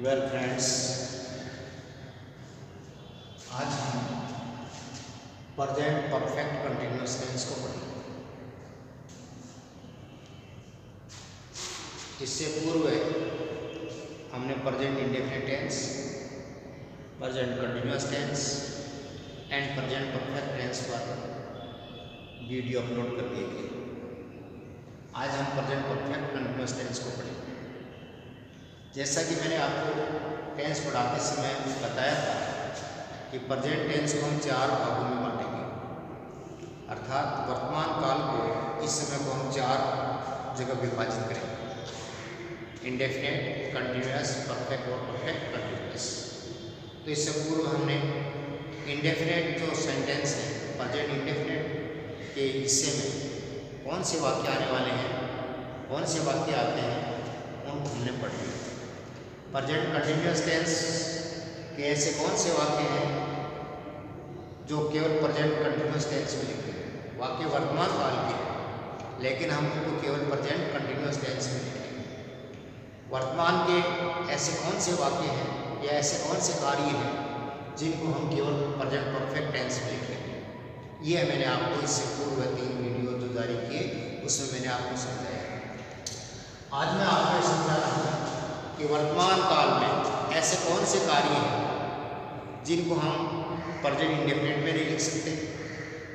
Well friends, आज हम present perfect continuous tense को पढ़ेंगे। इससे पूर्व हमने present indefinite tense, present continuous tense and present perfect tense पर वीडियो अपलोड कर दिए थे। आज हम प्रेजेंट परफेक्ट कंटिन्यूअस टेंस को पढ़ेंगे। जैसा कि मैंने आपको टेंस पढ़ाते समय बताया था कि प्रेजेंट टेंस को हम 4 भागों में बांटेंगे, अर्थात वर्तमान काल को, इस समय को हम 4 जगह विभाजित करेंगे: इंडेफिनिट, कंटिन्यूअस, परफेक्ट और परफेक्ट कंटिन्यूअस। तो इससे पूर्व हमने इंडेफिनिट जो सेंटेंस है, प्रेजेंट इंडेफिनिट के हिस्से में कौन से वाक्य आने वाले हैं, कौन से वाक्य आते हैं, उनको हमने पढ़ लिया। प्रेजेंट कंटिन्यूअस टेंस के ऐसे कौन से वाक्य हैं जो केवल प्रेजेंट कंटिन्यूअस टेंस में लिखे हैं। वाक्य वर्तमान काल के हैं, लेकिन हम उनको केवल प्रेजेंट कंटिन्यूअस टेंस में लिखेंगे। वर्तमान के ऐसे कौन से वाक्य हैं या ऐसे कौन से कार्य हैं जिनको हम केवल प्रेजेंट परफेक्ट टेंस में लिखेंगे। ये मैंने आपको इससे पूर्व 3 वीडियो जो जारी किए उसमें मैंने आपको समझाया। आज मैं आपको समझा रहा हूँ कि वर्तमान काल में ऐसे कौन से कार्य हैं जिनको हम प्रेजेंट इंडेफिनिट में नहीं लिख सकते,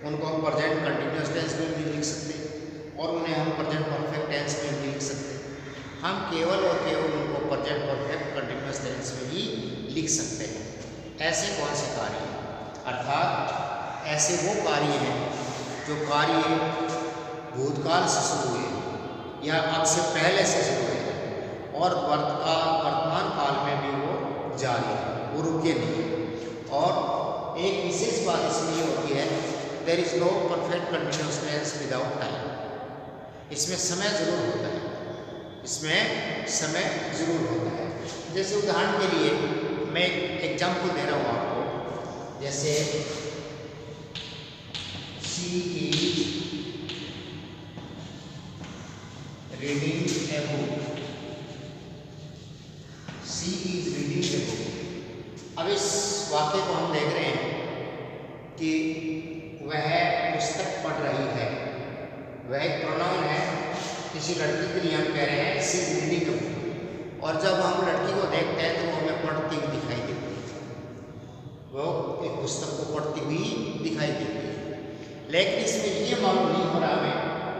उनको हम प्रेजेंट कंटिन्यूअस टेंस में नहीं लिख सकते और उन्हें हम प्रेजेंट परफेक्ट टेंस में नहीं लिख सकते। हम केवल और केवल उनको प्रेजेंट परफेक्ट कंटिन्यूअस टेंस में ही लिख सकते हैं। ऐसे कौन से कार्य हैं, अर्थात ऐसे वो कार्य हैं जो कार्य भूतकाल से शुरू हुए या अब से पहले से शुरू हुए और वर्तमान काल में भी वो जारी है, वो रुके नहीं। और एक विशेष बात इसमें ये होती है, there is no perfect continuous tense without time. इसमें समय जरूर होता है, इसमें समय जरूर होता है। जैसे उदाहरण के लिए मैं एक एग्जाम्पल दे रहा हूँ आपको, जैसे she is reading a book. She is reading a book. अब इस वाक्य को हम देख रहे हैं कि वह पुस्तक पढ़ रही है। वह एक प्रोनाउन है, किसी लड़की के लिए हम कह रहे हैं she is reading a book, और जब हम लड़की को देखते हैं तो वो हमें पढ़ती हुई दिखाई देती है, वो एक पुस्तक को पढ़ती हुई दिखाई देती है। लेकिन इसमें ये मालूम नहीं हो रहा हमें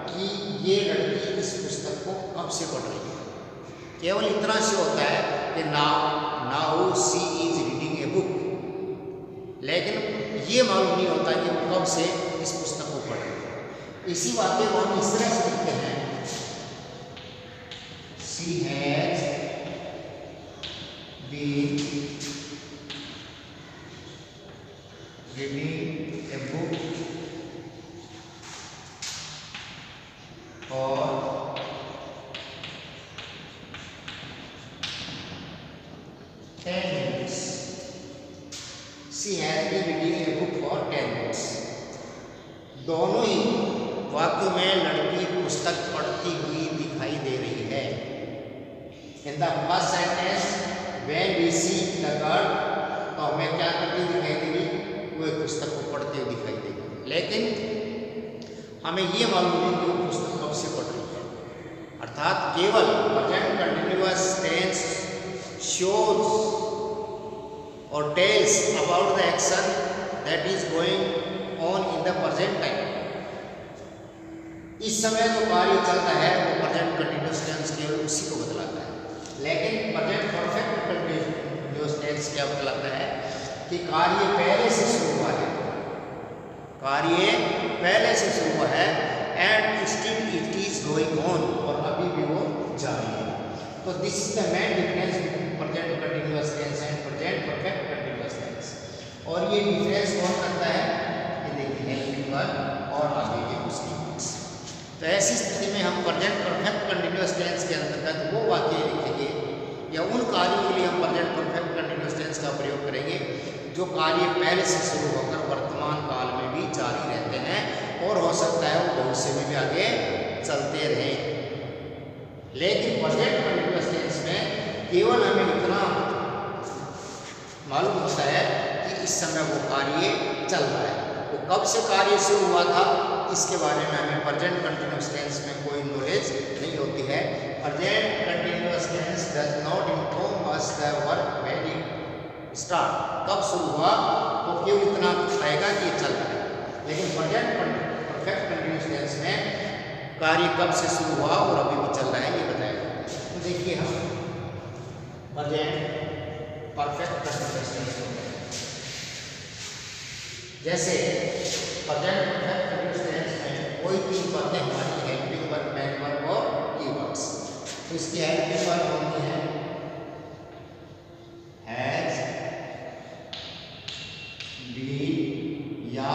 कि ये लड़की इस पुस्तक को कब से पढ़ रही है। केवल इतना से होता है कि now she is reading a book, लेकिन ये मालूम नहीं होता कि वो कब से इस पुस्तक को पढ़ रही है। इसी वाक्य को हम इस तरह से लिखते हैं, she has been reading a book और 10 minutes. She has been reading a book for 10 minutes. दोनों ही वाक्यों में लड़की पुस्तक पढ़ती हुई दिखाई दे रही है। In the first sentence, when we see the girl, तो हमें क्या करती दिखाई देगी, वो एक पुस्तक को पढ़ती हुई दिखाई देगी। लेकिन हमें ये मालूम नहीं कि वो पुस्तक कब से पढ़ रही है। अर्थात केवल present continuous tense shows or tells about the action that is going on in the present time. इस समय जो कार्य चलता है वो प्रेजेंट कंटिन्यूअस टेंस केवल उसी को बतलाता है। लेकिन प्रेजेंट परफेक्ट कंटिन्यूअस टेंस क्या बतलाता है कि कार्य पहले से शुरू हुआ है, कार्य पहले से शुरू हुआ है and still it is going on, और अभी भी वो जारी है। तो this is the main difference between present continuous tense and present perfect continuous tense. और ये डिफरेंस कौन करता है, ये देखिए हेल्पिंग वर्ब और आगे के उसकी वर्ब्स। तो ऐसी स्थिति में हम प्रेजेंट परफेक्ट कंटिन्यूअस टेंस के अंतर्गत वो वाक्य लिखेंगे या उन कार्यों के लिए हम प्रेजेंट परफेक्ट कंटिन्यूअस टेंस का प्रयोग करेंगे जो कार्य पहले से शुरू होकर वर्तमान काल में भी जारी रहते हैं और हो सकता है वो भविष्य में भी आगे चलते रहें। लेकिन प्रेजेंट कंटिन्यूअस टेंस में केवल हमें इतना मालूम होता है कि इस समय वो कार्य चल रहा है। वो कब से कार्य शुरू हुआ था इसके बारे में हमें प्रेजेंट कंटिन्यूअस टेंस में कोई नॉलेज नहीं होती है। Present continuous tense does not inform us the work very start, कब शुरू हुआ तो केवल इतना आएगा कि ये चल रहा है। लेकिन प्रेजेंट परफेक्ट कंटिन्यूअस टेंस में कार्य कब से शुरू हुआ और अभी भी चल रहा है ये बताएगा। तो देखिए हम प्रेजेंट परफेक्ट कंटिन्यूअस टेंस होते हैं। जैसे प्रेजेंट परफेक्ट कंटिन्यूअस टेंस में कोई तीन बातें हमारी हेल्पिंग वर्ब, मेन वर्ब और कीवर्ड्स। तो इसकी हेल्पिंग वर्ब होती है हैज, बीन या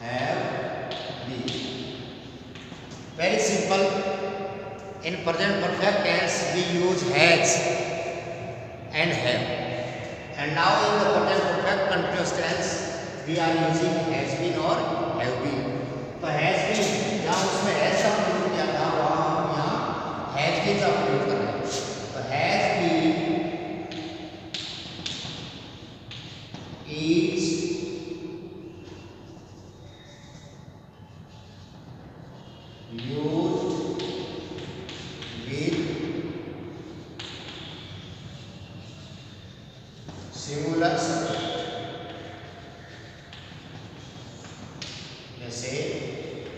have been. Very simple, in present perfect tense we use has and have, and now in the present perfect continuous tense we are using has been or have been। तो has been जहाँ उसमें has का प्रयोग किया था वहाँ हम यहाँ has been का प्रयोग कर रहे हैं। तो has been is used with singular subject, जैसे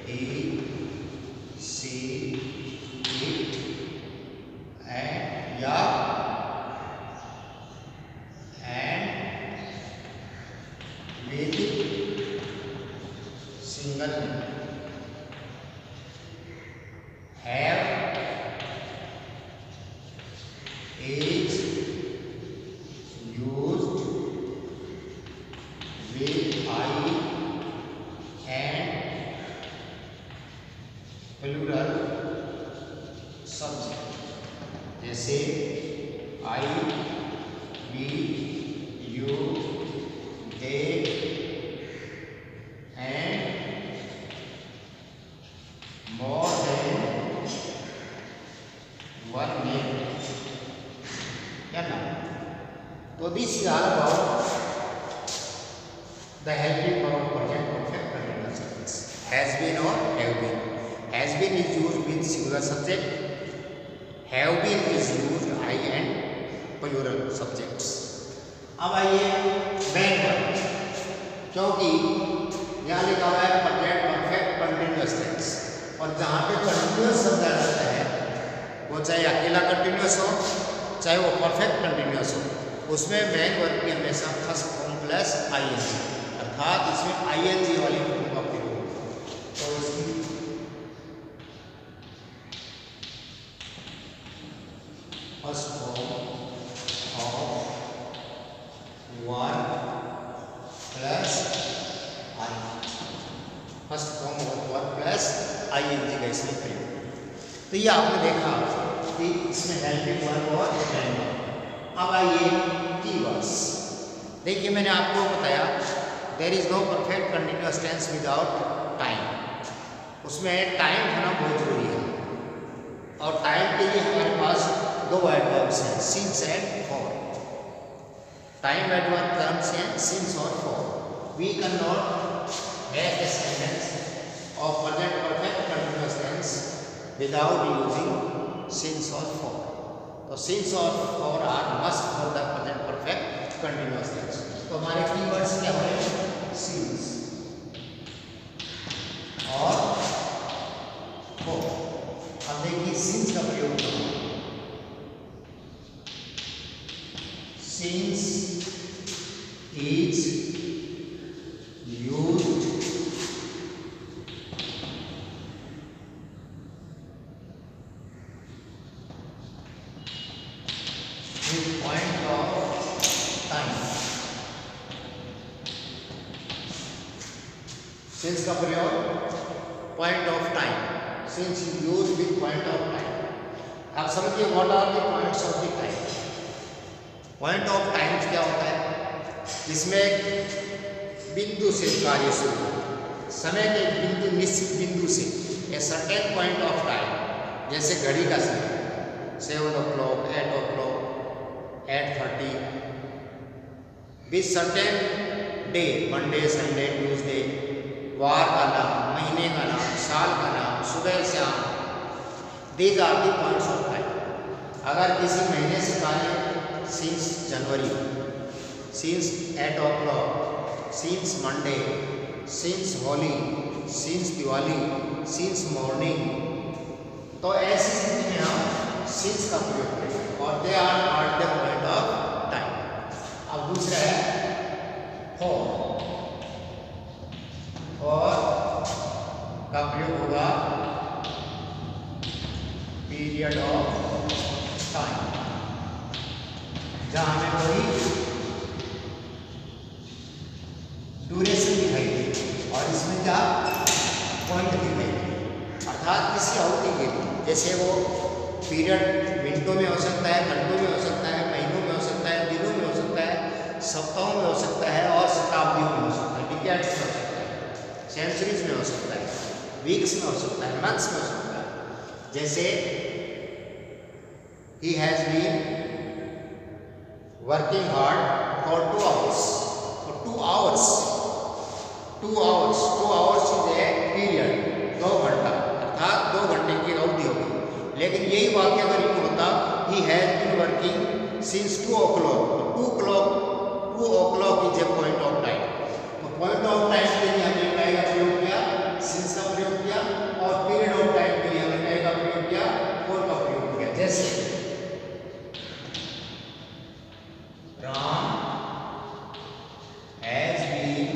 he, she, it and या and with single have is used with I and plural subject, जैसे I, we, you, they and more than one name। क्या ना? तो this is all about the helping verb of present perfect continuous tense, has been or have been। has been is used with singular subject, have been is used I and plural subjects। अब आइए main verb, क्योंकि यहाँ लिखा हुआ है present perfect continuous tense, और जहाँ पे कंटिन्यूअस शब्द आ जाता है वो चाहे अकेला कंटिन्यूअस हो चाहे वो परफेक्ट कंटिन्यूअस हो, उसमें मेन वर्ब की हमेशा फर्स्ट फॉर्म प्लस आईएनजी, अर्थात इसमें आईएनजी वाली फॉर्म का प्रयोग होगा। तो इसकी first form of verb plus ING, first form of verb plus ING का इसमें प्रयोग। तो ये आपने देखा कि इसमें हेल्पिंग वर्ब और मेन वर्ब। अब आइए कीवर्ड्स। देखिए मैंने आपको बताया there is no perfect continuous tense without time, उसमें टाइम होना बहुत जरूरी है, और टाइम के लिए हमारे पास दो एडवर्ब्स हैं, since and for. Time adverb terms हैं सिंस और for. We can not have a sentence of present perfect continuous tense without using since और फॉर। तो सिंस और for are must for the present perfect continuous tense. तो हमारे keywords क्या होंगे? Since और फॉर। अब देखिए सिंस का प्रयोग करो, since is used with point of time। Since का प्रयोग point of time, since is used with point of time. आप समझिए what are the points of the time. Point of time क्या होता है? जिसमें बिंदु से कार्य शुरू हो, समय के बिंदु, निश्चित बिंदु से, a certain point of time, जैसे घड़ी का समय 7 o'clock, 8 o'clock, 8:30 with certain day, Monday, Sunday, Tuesday, वार का नाम, महीने का नाम, साल का नाम, सुबह शाम, these are the points of time. अगर किसी महीने से पहले since January, since 8 o'clock, since Monday, since Holi, since Diwali, since morning, तो ऐसी स्थिति में हम सिंस का प्रयोग करेंगे और they are not the point of time. अब दूसरा है फॉर, और का प्रयोग होगा पीरियड ऑफ टाइम, जहां हमें कोई ड्यूरेशन दिखाई दे और इसमें क्या पॉइंट दिखाई दे, अर्थात किसी अवधि के लिए, जैसे वो पीरियड मिनटों में हो सकता है, घंटों में हो सकता है, महीनों में हो सकता है, दिनों में हो सकता है, सप्ताहों में हो सकता है और शताब्दियों में हो सकता है, डिकेड्स में हो सकता है, सेंचुरीज में हो सकता है, वीक्स में हो सकता है, मंथ्स में हो सकता है। जैसे he has been working hard for 2 hours, for 2 hours, 2 hours, 2 hours is a period, 2 घंटा, अर्थात 2 घंटे की अवधि होगी। लेकिन यही वाक्य अगर यूँ होता he has been working since 2 o'clock, 2 o'clock is a point of time, तो पॉइंट ऑफ टाइम के लिए हमने काय का प्रयोग किया, सिंस का प्रयोग किया, और पीरियड ऑफ टाइम के लिए हमने काय का प्रयोग किया, फॉर का प्रयोग किया। जैसे Ram has been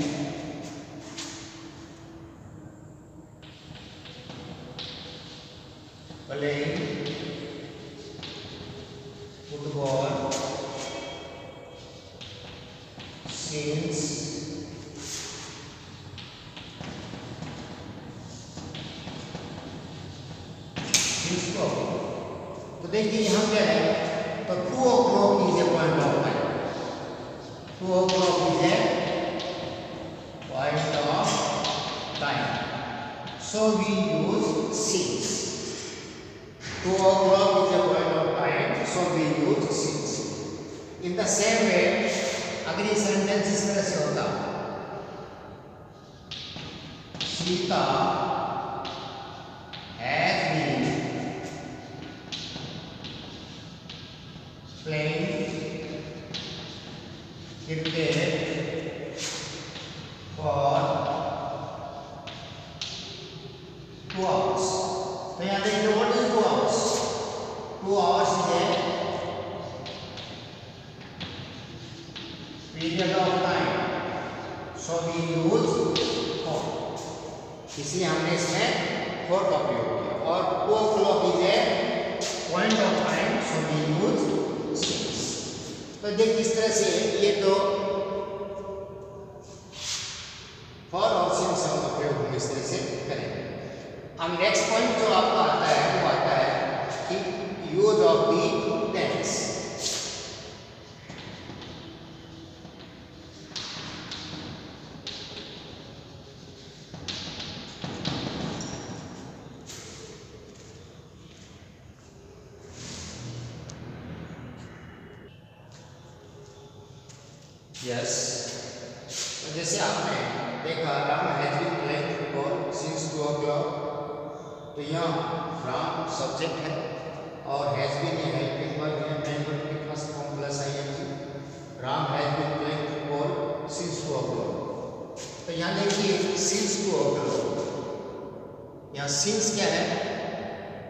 playing football since तो देखिए यहाँ क्या है, तो 2 o'clock is a point of time, 2 o'clock is a point of time, so we use since, 2 o'clock is a point of time, so we use since। In the same way अगर ये sentence इस तरह से होता, Sita has been playing cricket for 2 hours, तो यहाँ देखिए what is 2 hours, 2 hours is a period of time, so we use for, इसलिए हमने इसमें for का प्रयोग किया, और 2 o'clock is a point of time, so we use since। तो देखिए इस तरह से ये तो for और since का प्रयोग हम इस तरह से करेंगे। अब नेक्स्ट पॉइंट जो आपका आता है वो आता है कि use of the tense. Yes, तो जैसे आपने देखा Ram has been playing football since 2 o'clock, तो यहाँ राम सब्जेक्ट है और हैज बीन ये हेल्पिंग वर्ब है, मेन वर्ब के first form plus ING. Ram has been playing football since 2 o'clock, तो यहाँ देखिए सिंस 2 o'clock, यहाँ सिंस क्या है,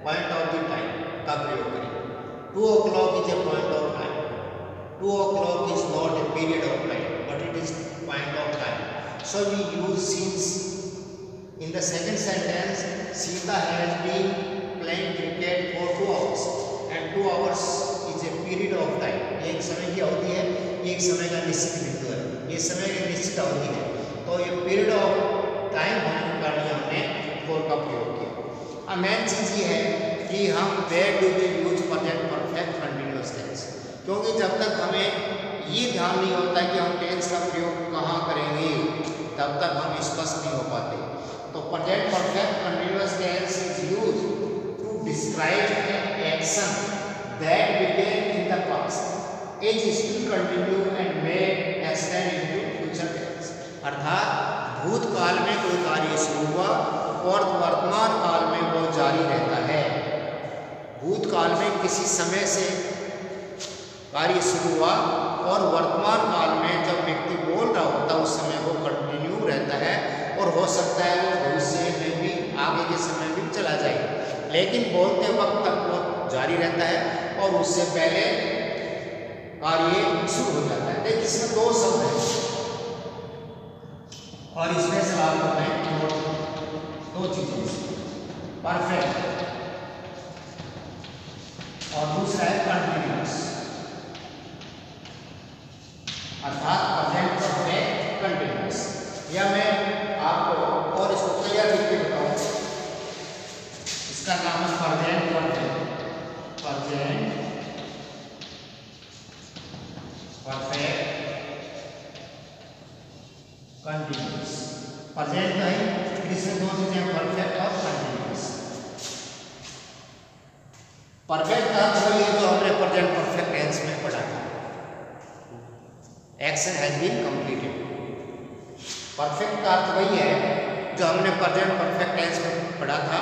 पॉइंट ऑफ द टाइम का प्रयोग करें। 2 o'clock is a point of time, 2 o'clock is not a period of time, but it is point of time, so we use since। In the second sentence, Sita has been playing cricket for 2 hours, and 2 hours is a period of time, एक समय की अवधि है, एक समय का निश्चित बिंदु है, ये समय की निश्चित अवधि है, तो ये पीरियड ऑफ टाइम होने के कारण हमने for का प्रयोग किया। अब मेन चीज़ ये है कि हम where do we use present perfect continuous tense, क्योंकि जब तक हमें ये ध्यान नहीं होता कि हम टेंस का प्रयोग कहाँ करेंगे, तब तक हम स्पष्ट नहीं हो पाते। तो present perfect continuous tense is used to describe an action that began in the past, is still continue and may extend into future tense. अर्थात भूतकाल में कोई कार्य शुरू हुआ और वर्तमान काल में वो जारी रहता है। भूतकाल में किसी समय से कार्य शुरू हुआ और वर्तमान काल में जब व्यक्ति बोल रहा होता है उस समय वो कंटिन्यू रहता है और हो सकता है वो भविष्य में भी आगे के समय भी चला जाए, लेकिन बोलते वक्त तक वो जारी रहता है और उससे पहले कार्य शुरू हो जाता है। देखिए इसमें दो शब्द हैं और इसमें से आपको मैं दो चीजें, परफेक्ट और दूसरा है कंटिन्यूअस, अर्थात प्रेजेंट परफेक्ट कंटिन्यूअस। या मैं आपको और इसको क्लियर लिख के बताऊं, इसका नाम है present perfect, present perfect continuous. Present तो है, इसमें दो चीजें परफेक्ट और कंटिन्यूअस। परफेक्ट का अर्थ वही है जो हमने प्रेजेंट परफेक्ट टेंस में पढ़ा था, action has been completed. Perfect का अर्थ वही है जो हमने प्रेजेंट परफेक्ट टेंस में पढ़ा था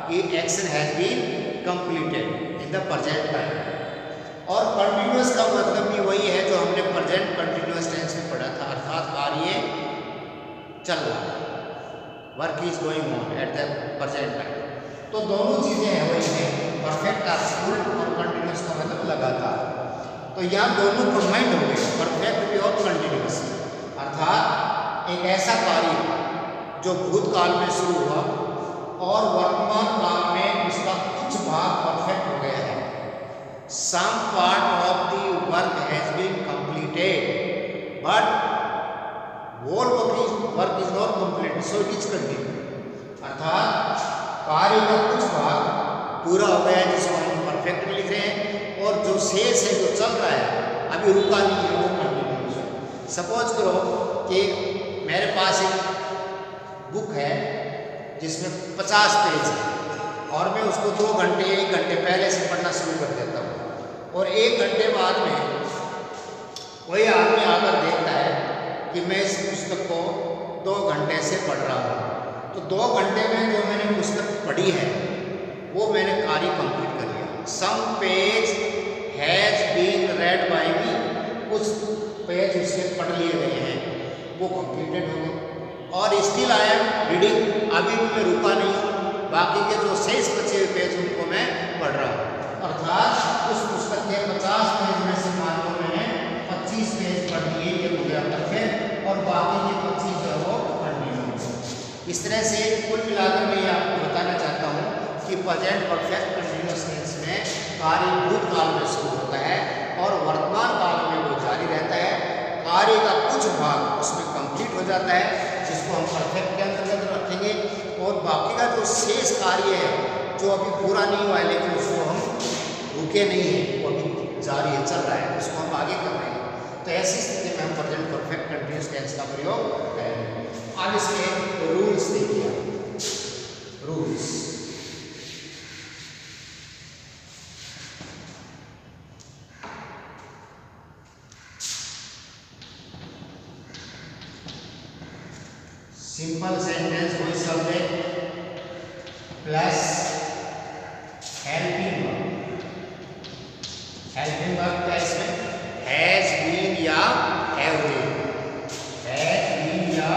कि action has been completed in the present time. और कंटिन्यूअस का मतलब भी वही है जो हमने प्रेजेंट कंटिन्यूअस टेंस में पढ़ा था, अर्थात कार्य चल रहा है, work is going on at the present time. तो दोनों चीजें हैं वही है, परफेक्ट का फुल और कंटिन्यूअस का मतलब लगातार। तो यहाँ दोनों कंबाइंड हो गए, परफेक्ट भी और कंटिन्यूअस, अर्थात एक ऐसा कार्य जो भूतकाल में शुरू हुआ और वर्तमान काल में उसका कुछ भाग परफेक्ट हो गया है। Some part of the work has been completed but whole work is not completed so it is continue. अर्थात कार्य का कुछ भाग पूरा हो गया है जिसको हम परफेक्ट में लिख रहे हैं, और जो शेष है जो चल रहा है अभी रुका नहीं है वो कंटिन्यूअस है। सपोज करो कि मेरे पास एक बुक है जिसमें 50 पेज है और मैं उसको 2 घंटे 1 घंटे पहले से पढ़ना शुरू कर देता हूँ, और 1 घंटे बाद में कोई आदमी आकर देखता है कि मैं इस पुस्तक को 2 घंटे से पढ़ रहा हूँ, तो 2 घंटे में जो मैंने पुस्तक पढ़ी है वो मैंने कार्य कंप्लीट कर लिया। Some page has been read by me, कुछ पेज उसके पढ़ लिए गए हैं, वो कंप्लीटेड हो गए। और स्टिल आई एम रीडिंग, अभी भी मैं रुका नहीं, बाकी के जो शेष बचे हुए पेज उनको मैं पढ़ रहा हूँ। अर्थात उस पुस्तक के 50 पेज में से मान लो मैंने 25 पेज पढ़ लिए, ये हो गया परफेक्ट, और बाकी के 25 जो है वो कंटिन्यू। इस तरह से कुल मिलाकर मैं आपको बताना चाहता हूँ कि प्रेजेंट परफेक्ट कंटिन्यूअस टेंस में कार्य भूतकाल में शुरू होता है और वर्तमान काल में वो जारी रहता है। कार्य का कुछ भाग उसमें कंप्लीट हो जाता है जिसको हम परफेक्ट के अंतर्गत रखेंगे, और बाकी का जो शेष कार्य है जो अभी पूरा नहीं हुआ है लेकिन उसको हम रुके नहीं हैं, वो अभी जारी है, चल रहा है, उसको हम आगे कर रहे हैं। तो ऐसी स्थिति में हम प्रेजेंट परफेक्ट कंटिन्यूअस टेंस का प्रयोग करेंगे। अब इसके रूल्स देखिए, रूल्स। सिंपल सेंटेंस कोई शब्द है plus helping verb. Helping verb क्या इसमें हैज बीन या हैव बीन, हैज बीन या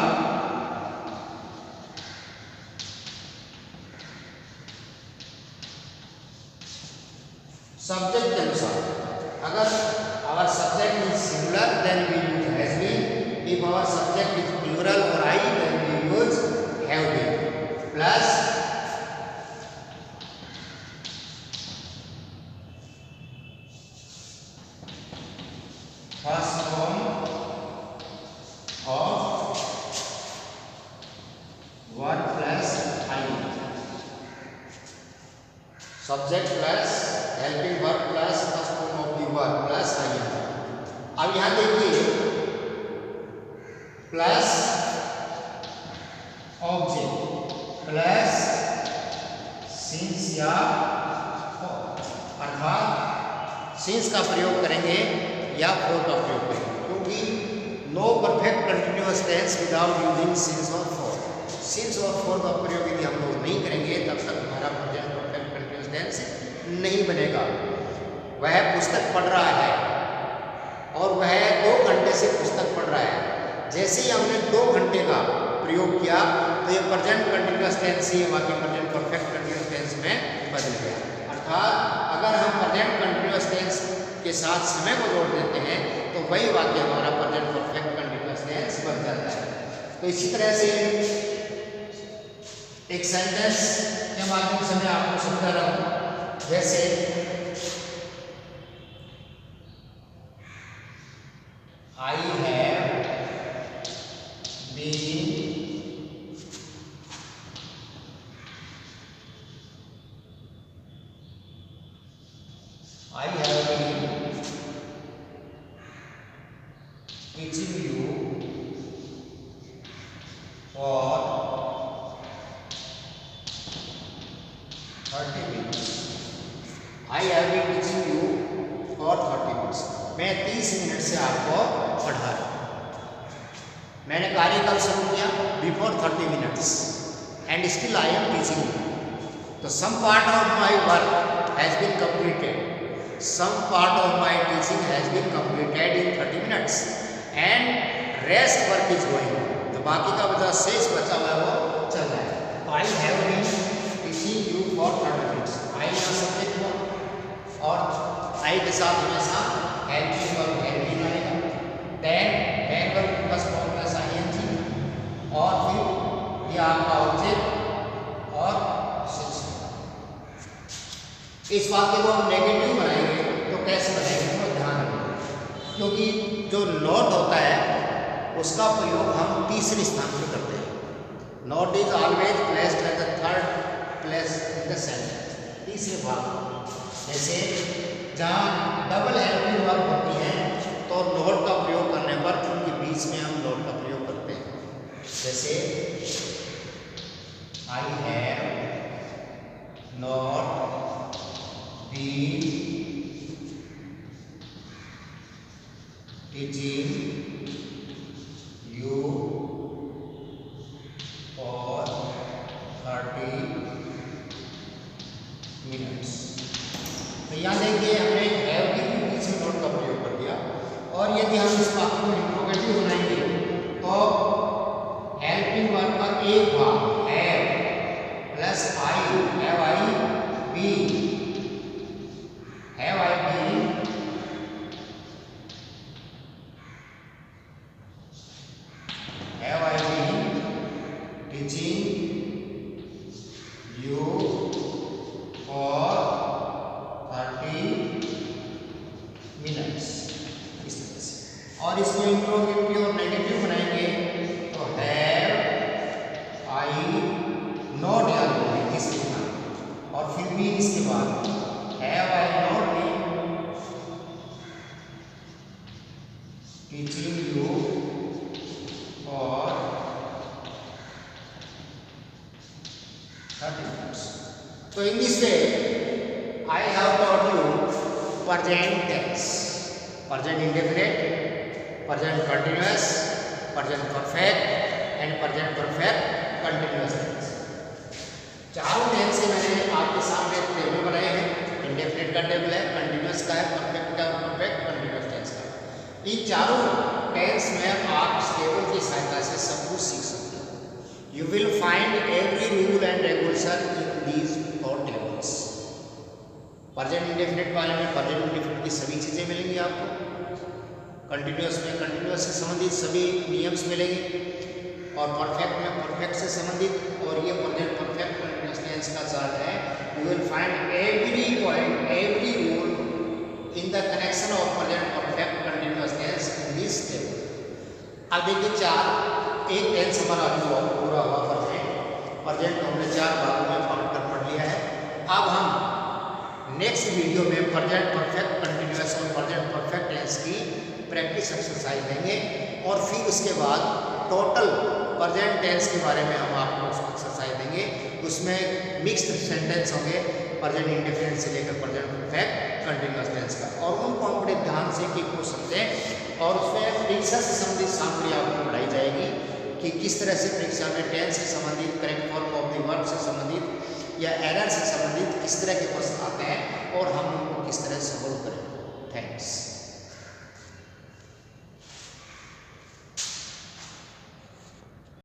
सब्जेक्ट के अनुसार। अगर our subject is singular then we use has been, if our subject is plural or I then we use have been, plus first form of verb plus I, subject plus helping verb plus first form of the verb plus I। अब यहां देखिए plus object plus since या अर्थात since का प्रयोग करेंगे या for का प्रयोग करेंगे, क्योंकि no perfect continuous tense without using since और फॉर। सिंस और फॉर का प्रयोग यदि हम लोग नहीं करेंगे तब तक हमारा प्रेजेंट परफेक्ट कंटिन्यूअस टेंस नहीं बनेगा। वह पुस्तक पढ़ रहा है और वह 2 घंटे से पुस्तक पढ़ रहा है। जैसे ही हमने 2 घंटे का प्रयोग किया तो ये प्रेजेंट कंटिन्यूअस टेंस ही हमारे प्रेजेंट परफेक्ट कंटिन्यूअस टेंस में बदल गया। अर्थात अगर हम प्रेजेंट कंटिन्यूअस टेंस के साथ समय को जोड़ देते हैं तो वही वाक्य हमारा प्रेजेंट परफेक्ट कंटिन्यूअस टेंस बन जाता है। तो इसी तरह से एक सेंटेंस के माध्यम से मैं आपको समझा रहा हूं, जैसे I have been teaching you for 30 minutes. I have been teaching you for 30 minutes. मैं 30 मिनट से आपको पढ़ा रहा हूँ। मैंने कार्य कब शुरू किया? Before 30 minutes and still I am teaching you. तो some part of my work has been completed, some part of my teaching has been completed in 30 minutes and rest work is going. तो बाकी का बचा शेष बचा हुआ है वो चल रहा है। I have been teaching you for 30 minutes. आई यहाँ सब्जेक्ट हुआ और आई के साथ हमेशा हेल्पिंग और हेल्पिंग आएगा। Then have verb plus form plus ING और फिर ये आपका ऑब्जेक्ट और शिक्षक। इस वाक्य को हम नेगेटिव बनाएंगे तो कैसे बनाएंगे तो ध्यान रखिए, क्योंकि जो नॉट होता है उसका प्रयोग हम तीसरे स्थान पर करते हैं। Not is always placed at the third place in the sentence, तीसरे भाग। जैसे जहाँ डबल हेल्पिंग वर्ब होती है तो नॉट का प्रयोग करने पर उनके बीच में हम नॉट का प्रयोग करते हैं। जैसे I have not been teaching you for 30 minutes. तो यहाँ देखिए हमने हैव के बीच में नॉट का प्रयोग कर दिया। और यदि हम इस वाक्य को इंट्रोगेटिव बनाएंगे तो हेल्पिंग वर्ब का एक भाग have plus I, have I been, have I been teaching you for 30 minutes, इस तरह से। और इसको इंट्रोगेटिव और नेगेटिव बनाएंगे तो हैव आई नॉट याद होगी इसके बाद और फिर भी इसके बाद have I not been teaching you for 30 minutes. So in this way, I have taught you present tense, present indefinite, present continuous, present perfect and present perfect continuous tense. चारों टेंस से मैंने आपके सामने टेबल बनाए हैं। Indefinite का table है, continuous का है, परफेक्ट का, परफेक्ट कंटिन्यूअस टेंस का। इन चारों टेंस में आप इस टेबल की सहायता से सब कुछ सीख सकते हो। You will find every rule and regulation in these 4 tables. Present indefinite वाले में प्रेजेंट इंडेफिनिट की सभी चीज़ें मिलेंगी आपको। कंटिन्यूअस में कंटिन्यूअस से संबंधित सभी नियम्स मिलेंगे और परफेक्ट में परफेक्ट से संबंधित और ये प्रेजेंट परफेक्ट कंटिन्यूअस टेंस का चार्ट है। You will find every point, every rule in the connection of present perfect continuous tense in this table. अब देखिए एक टेंस हमारा अभी पूरा हुआ प्रेजेंट हमने 4 भागों में बांट कर पढ़ लिया है। अब हम नेक्स्ट वीडियो में प्रेजेंट परफेक्ट कंटिन्यूअस और प्रेजेंट परफेक्ट टेंस की प्रैक्टिस एक्सरसाइज देंगे और फिर उसके बाद टोटल प्रेजेंट टेंस के बारे में हम आपको एक्सरसाइज देंगे। उसमें मिक्स्ड सेंटेंस होंगे प्रेजेंट इंडेफिनिट से लेकर प्रेजेंट परफेक्ट कंटिन्यूअस टेंस का, और उनको हम बड़े ध्यान से कि कुछ सकते हैं। और उसमें परीक्षा से संबंधित सामग्री आपको पढ़ाई जाएगी कि किस तरह से परीक्षा में टेंस से संबंधित, correct form of the verb से संबंधित या एरर से संबंधित किस तरह के प्रश्न आते हैं और हम उनको किस तरह से